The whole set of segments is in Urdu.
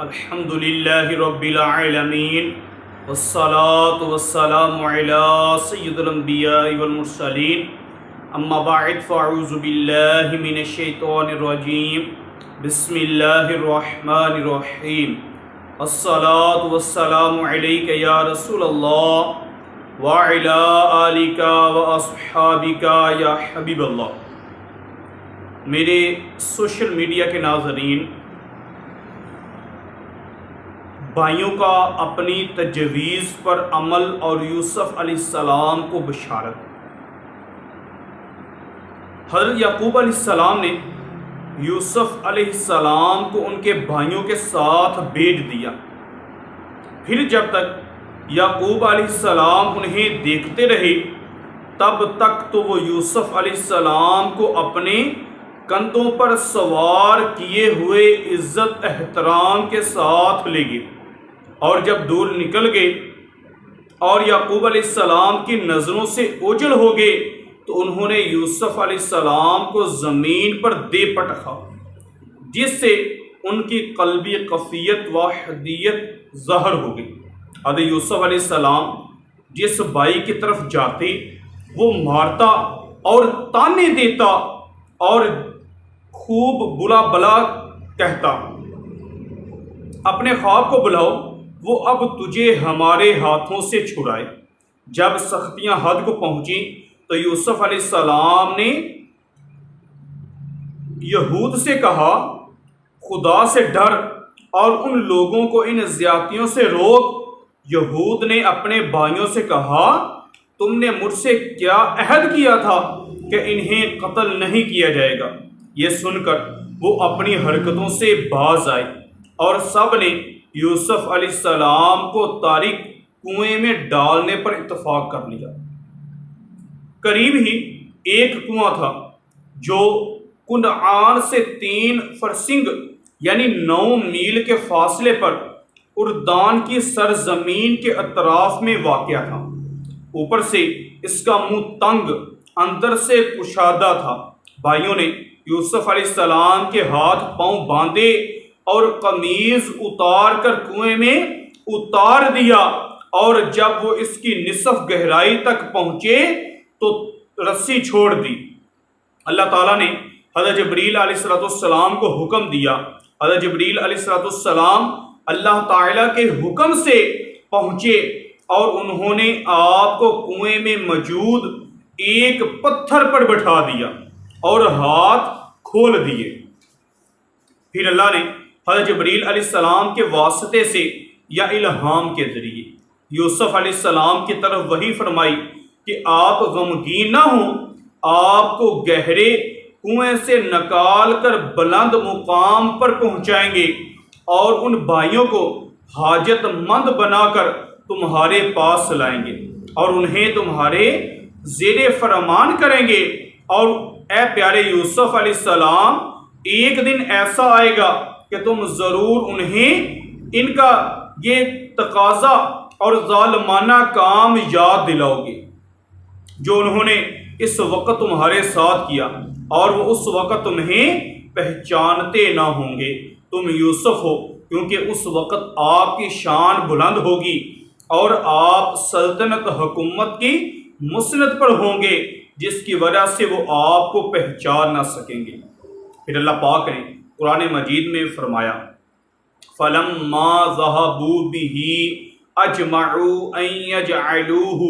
الحمد للہ رب العالمین والصلاة والسلام علی سید الانبیاء والمرسلین اما بعد فاعوذ باللہ من الشیطان الرجیم بسم اللہ الرحمن الرحیم الصلاة والسلام علیک یا رسول اللہ وعلی آلک واصحابک یا حبیب اللہ۔ میرے سوشل میڈیا کے ناظرین، بھائیوں کا اپنی تجویز پر عمل اور یوسف علیہ السلام کو بشارت۔ حضرت یعقوب علیہ السلام نے یوسف علیہ السلام کو ان کے بھائیوں کے ساتھ بھیج دیا۔ پھر جب تک یعقوب علیہ السلام انہیں دیکھتے رہے تب تک تو وہ یوسف علیہ السلام کو اپنے کندھوں پر سوار کیے ہوئے عزت احترام کے ساتھ لے گئے، اور جب دور نکل گئے اور یعقوب علیہ السلام کی نظروں سے اوجھل ہو گئے تو انہوں نے یوسف علیہ السلام کو زمین پر دے پٹخا، جس سے ان کی قلبی خفیت و حدیت ظاہر ہو گئی۔ حضرت یوسف علیہ السلام جس بھائی کی طرف جاتے وہ مارتا اور تانے دیتا اور خوب بلا بلا کہتا، اپنے خواب کو بلاؤ، وہ اب تجھے ہمارے ہاتھوں سے چھڑائے۔ جب سختیاں حد کو پہنچی تو یوسف علیہ السلام نے یہود سے کہا، خدا سے ڈر اور ان لوگوں کو ان زیادتیوں سے روک۔ یہود نے اپنے بھائیوں سے کہا، تم نے مجھ سے کیا عہد کیا تھا کہ انہیں قتل نہیں کیا جائے گا؟ یہ سن کر وہ اپنی حرکتوں سے باز آئے اور سب نے یوسف علیہ السلام کو تاریک کنویں میں ڈالنے پر اتفاق کر لیا۔ قریب ہی ایک کنواں تھا جو کنعان سے 3 فرسنگ یعنی 9 میل کے فاصلے پر اردان کی سرزمین کے اطراف میں واقع تھا۔ اوپر سے اس کا منہ تنگ، اندر سے کشادہ تھا۔ بھائیوں نے یوسف علیہ السلام کے ہاتھ پاؤں باندھے اور قمیض اتار کر کنویں میں اتار دیا، اور جب وہ اس کی نصف گہرائی تک پہنچے تو رسی چھوڑ دی۔ اللہ تعالیٰ نے حضرت جبریل علیہ السلام کو حکم دیا۔ حضرت جبریل علیہ السلام اللہ تعالیٰ کے حکم سے پہنچے اور انہوں نے آپ کو کنویں میں موجود ایک پتھر پر بٹھا دیا اور ہاتھ کھول دیے۔ پھر اللہ نے حضرت جبریل علیہ السلام کے واسطے سے یا الہام کے ذریعے یوسف علیہ السلام کی طرف وحی فرمائی کہ آپ غمگین نہ ہوں، آپ کو گہرے کنویں سے نکال کر بلند مقام پر پہنچائیں گے اور ان بھائیوں کو حاجت مند بنا کر تمہارے پاس لائیں گے اور انہیں تمہارے زیر فرمان کریں گے۔ اور اے پیارے یوسف علیہ السلام، ایک دن ایسا آئے گا کہ تم ضرور انہیں ان کا یہ تقاضا اور ظالمانہ کام یاد دلاؤ گے جو انہوں نے اس وقت تمہارے ساتھ کیا، اور وہ اس وقت تمہیں پہچانتے نہ ہوں گے۔ تم یوسف ہو، کیونکہ اس وقت آپ کی شان بلند ہوگی اور آپ سلطنت حکومت کی مسند پر ہوں گے، جس کی وجہ سے وہ آپ کو پہچان نہ سکیں گے۔ پھر اللہ پاک نے قرآن مجید میں فرمایا، فَلَمَّا ذَهَبُوا بِهِ أَجْمَعُوا أَن يَجْعَلُوهُ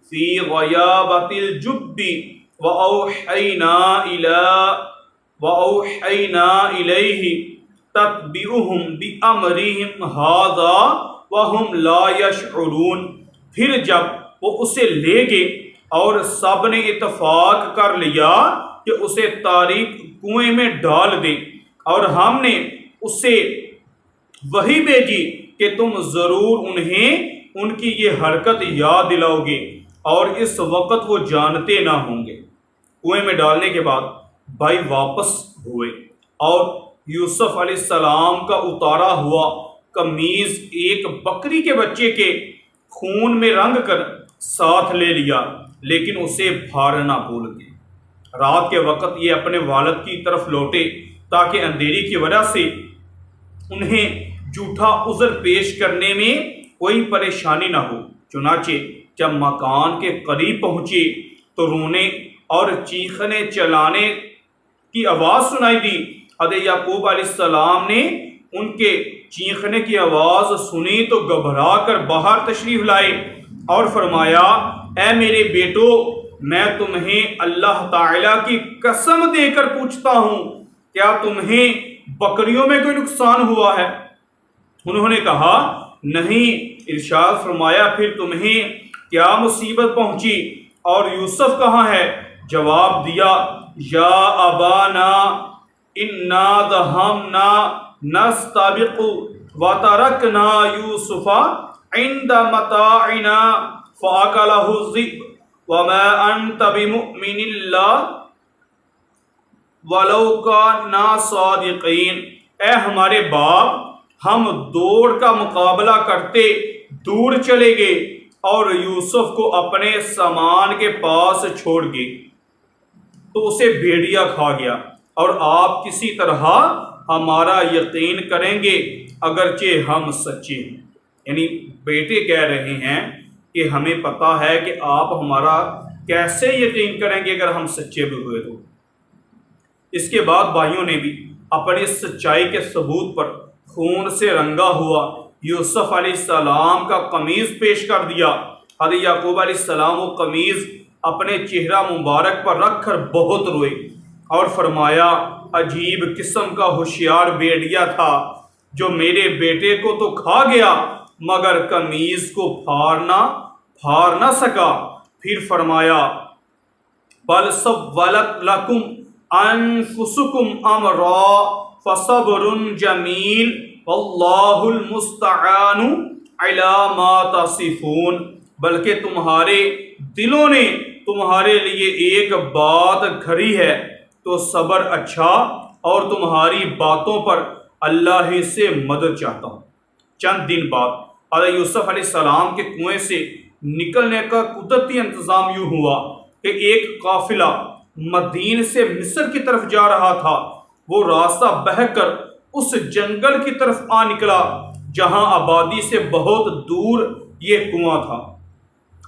فِي غَيَابَتِ الْجُبِّ وَأَوْحَيْنَا إِلَيْهِ تَتْبِعُهُمْ بِأَمْرِهِمْ هَذَا وَهُمْ لَا يَشْعُرُونَ۔ پھر جب وہ اسے لے گئے اور سب نے اتفاق کر لیا کہ اسے تاریک کنویں میں ڈال دیں، اور ہم نے اسے وحی بھیجی کہ تم ضرور انہیں ان کی یہ حرکت یاد دلاؤ گے، اور اس وقت وہ جانتے نہ ہوں گے۔ کنویں میں ڈالنے کے بعد بھائی واپس ہوئے اور یوسف علیہ السلام کا اتارا ہوا قمیض ایک بکری کے بچے کے خون میں رنگ کر ساتھ لے لیا، لیکن اسے پھاڑنا بھول گئے۔ رات کے وقت یہ اپنے والد کی طرف لوٹے تاکہ اندھیری کی وجہ سے انہیں جھوٹا عذر پیش کرنے میں کوئی پریشانی نہ ہو۔ چنانچہ جب مکان کے قریب پہنچے تو رونے اور چیخنے چلانے کی آواز سنائی دی۔ حضرت یعقوب علیہ السلام نے ان کے چیخنے کی آواز سنی تو گھبرا کر باہر تشریف لائے اور فرمایا، اے میرے بیٹو، میں تمہیں اللہ تعالیٰ کی قسم دے کر پوچھتا ہوں، کیا تمہیں بکریوں میں کوئی نقصان ہوا ہے؟ انہوں نے کہا، نہیں۔ ارشاد فرمایا، پھر تمہیں کیا مصیبت پہنچی اور یوسف کہاں ہے؟ جواب دیا، یا ابانا انا ذهبنا نستبق وترکنا یوسف عند متاعنا فاکلہ الذئب وما انت بمؤمن ولو کنا صادقین۔ اے ہمارے باپ، ہم دوڑ کا مقابلہ کرتے دور چلے گئے اور یوسف کو اپنے سامان کے پاس چھوڑ گئے تو اسے بھیڑیا کھا گیا، اور آپ کسی طرح ہمارا یقین کریں گے اگرچہ ہم سچے ہیں۔ یعنی بیٹے کہہ رہے ہیں کہ ہمیں پتہ ہے کہ آپ ہمارا کیسے یقین کریں گے اگر ہم سچے بھی ہوئے تو۔ اس کے بعد بھائیوں نے بھی اپنی سچائی کے ثبوت پر خون سے رنگا ہوا یوسف علیہ السلام کا قمیض پیش کر دیا۔ حضرت یعقوب علیہ السلام وہ قمیض اپنے چہرہ مبارک پر رکھ کر بہت روئے اور فرمایا، عجیب قسم کا ہوشیار بھیڑیا تھا جو میرے بیٹے کو تو کھا گیا مگر قمیض کو پھاڑ نہ سکا۔ پھر فرمایا، بل سولت لکم انفسکم امرا فصبر جمیل واللہ المستعان علی ما تصفون۔ بلکہ تمہارے دلوں نے تمہارے لیے ایک بات گھڑی ہے تو صبر اچھا، اور تمہاری باتوں پر اللہ ہی سے مدد چاہتا ہوں۔ چند دن بعد حضرت یوسف علیہ السلام کے کنویں سے نکلنے کا قدرتی انتظام یوں ہوا کہ ایک قافلہ مدین سے مصر کی طرف جا رہا تھا۔ وہ راستہ بہہ کر اس جنگل کی طرف آ نکلا جہاں آبادی سے بہت دور یہ کنواں تھا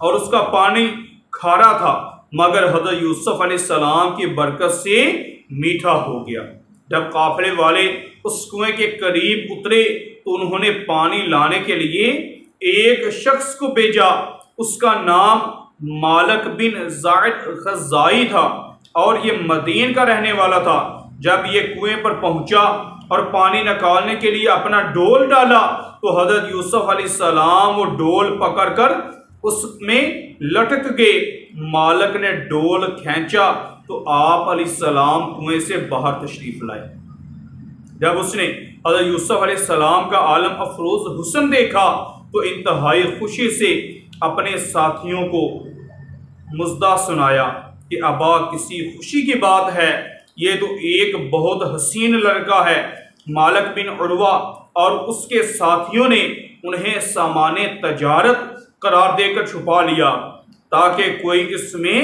اور اس کا پانی کھارا تھا، مگر حضرت یوسف علیہ السلام کی برکت سے میٹھا ہو گیا۔ جب قافلے والے اس کنویں کے قریب اترے تو انہوں نے پانی لانے کے لیے ایک شخص کو بھیجا۔ اس کا نام مالک بن زائد خزائی تھا اور یہ مدین کا رہنے والا تھا۔ جب یہ کنویں پر پہنچا اور پانی نکالنے کے لیے اپنا ڈول ڈالا تو حضرت یوسف علیہ السلام وہ ڈول پکڑ کر اس میں لٹک گئے۔ مالک نے ڈول کھینچا تو آپ علیہ السلام کنویں سے باہر تشریف لائے۔ جب اس نے حضرت یوسف علیہ السلام کا عالم افروز حسن دیکھا تو انتہائی خوشی سے اپنے ساتھیوں کو مزدہ سنایا کہ ابا کسی خوشی کی بات ہے، یہ تو ایک بہت حسین لڑکا ہے۔ مالک بن عروہ اور اس کے ساتھیوں نے انہیں سامان تجارت قرار دے کر چھپا لیا تاکہ کوئی اس میں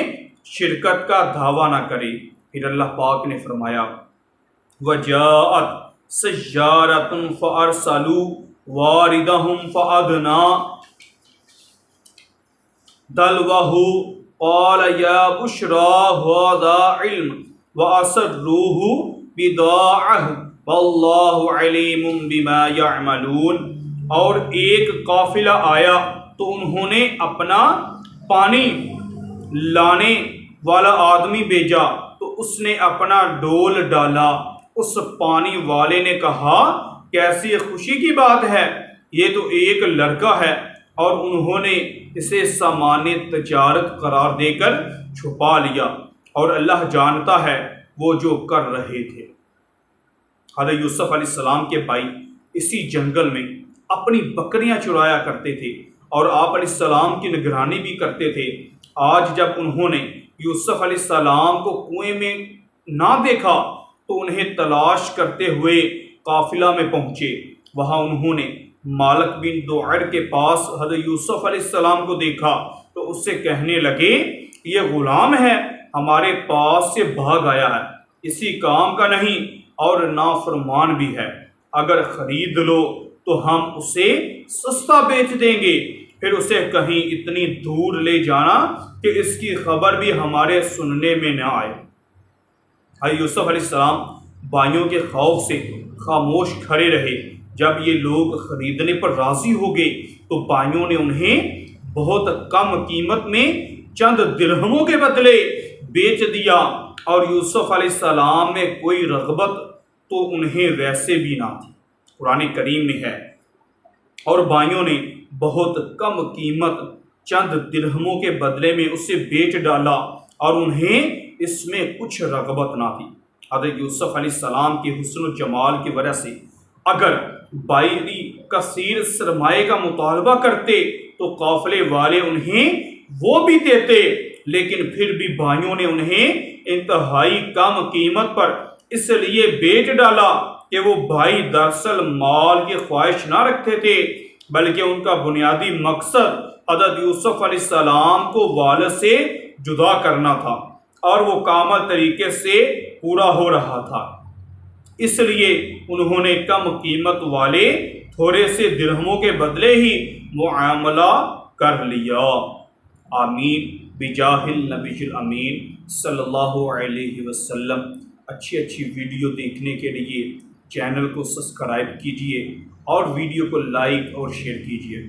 شرکت کا دعویٰ نہ کرے۔ پھر اللہ پاک نے فرمایا، وَجَاءَتْ سَيَّارَةٌ فَأَرْسَلُوا وَارِدَهُمْ فَأَدْلَىٰ دَلْوَهُ قَالَ يَا بُشْرَىٰ هَٰذَا عِلْمٌ وَأَسَرُّوهُ بِضَاعَةً وَاللَّهُ عَلِيمٌ بِمَا يَعْمَلُونَ۔ اور ایک قافلہ آیا تو انہوں نے اپنا پانی لانے والا آدمی بھیجا تو اس نے اپنا ڈول ڈالا۔ اس پانی والے نے کہا، کیسی خوشی کی بات ہے، یہ تو ایک لڑکا ہے، اور انہوں نے اسے سامان تجارت قرار دے کر چھپا لیا، اور اللہ جانتا ہے وہ جو کر رہے تھے۔ حضرت یوسف علیہ السلام کے بھائی اسی جنگل میں اپنی بکریاں چرایا کرتے تھے اور آپ علیہ السلام کی نگرانی بھی کرتے تھے۔ آج جب انہوں نے یوسف علیہ السلام کو کنویں میں نہ دیکھا تو انہیں تلاش کرتے ہوئے قافلہ میں پہنچے۔ وہاں انہوں نے مالک بن دوعر کے پاس حضرت یوسف علیہ السلام کو دیکھا تو اس سے کہنے لگے، یہ غلام ہے، ہمارے پاس سے بھاگ آیا ہے، اسی کام کا نہیں اور نافرمان بھی ہے، اگر خرید لو تو ہم اسے سستا بیچ دیں گے، پھر اسے کہیں اتنی دور لے جانا کہ اس کی خبر بھی ہمارے سننے میں نہ آئے۔ حضرت یوسف علیہ السلام بھائیوں کے خوف سے خاموش کھڑے رہے۔ جب یہ لوگ خریدنے پر راضی ہو گئے تو بھائیوں نے انہیں بہت کم قیمت میں چند درہموں کے بدلے بیچ دیا، اور یوسف علیہ السلام میں کوئی رغبت تو انہیں ویسے بھی نہ تھی۔ قرآن کریم میں ہے، اور بھائیوں نے بہت کم قیمت چند درہموں کے بدلے میں اسے بیچ ڈالا، اور انہیں اس میں کچھ رغبت نہ تھی۔ حضرت یوسف علیہ السلام کے حسن و جمال کی وجہ سے اگر بھائی کثیر سرمایے کا مطالبہ کرتے تو قافلے والے انہیں وہ بھی دیتے، لیکن پھر بھی بھائیوں نے انہیں انتہائی کم قیمت پر اس لیے بیچ ڈالا کہ وہ بھائی دراصل مال کی خواہش نہ رکھتے تھے، بلکہ ان کا بنیادی مقصد حضرت یوسف علیہ السلام کو والد سے جدا کرنا تھا، اور وہ کامل طریقے سے پورا ہو رہا تھا۔ اس لیے انہوں نے کم قیمت والے تھوڑے سے درہموں کے بدلے ہی معاملہ کر لیا۔ آمین بجاہ النبی الامین صلی اللہ علیہ وسلم۔ اچھی ویڈیو دیکھنے کے لیے چینل کو سبسکرائب کیجیے اور ویڈیو کو لائک اور شیئر کیجیے۔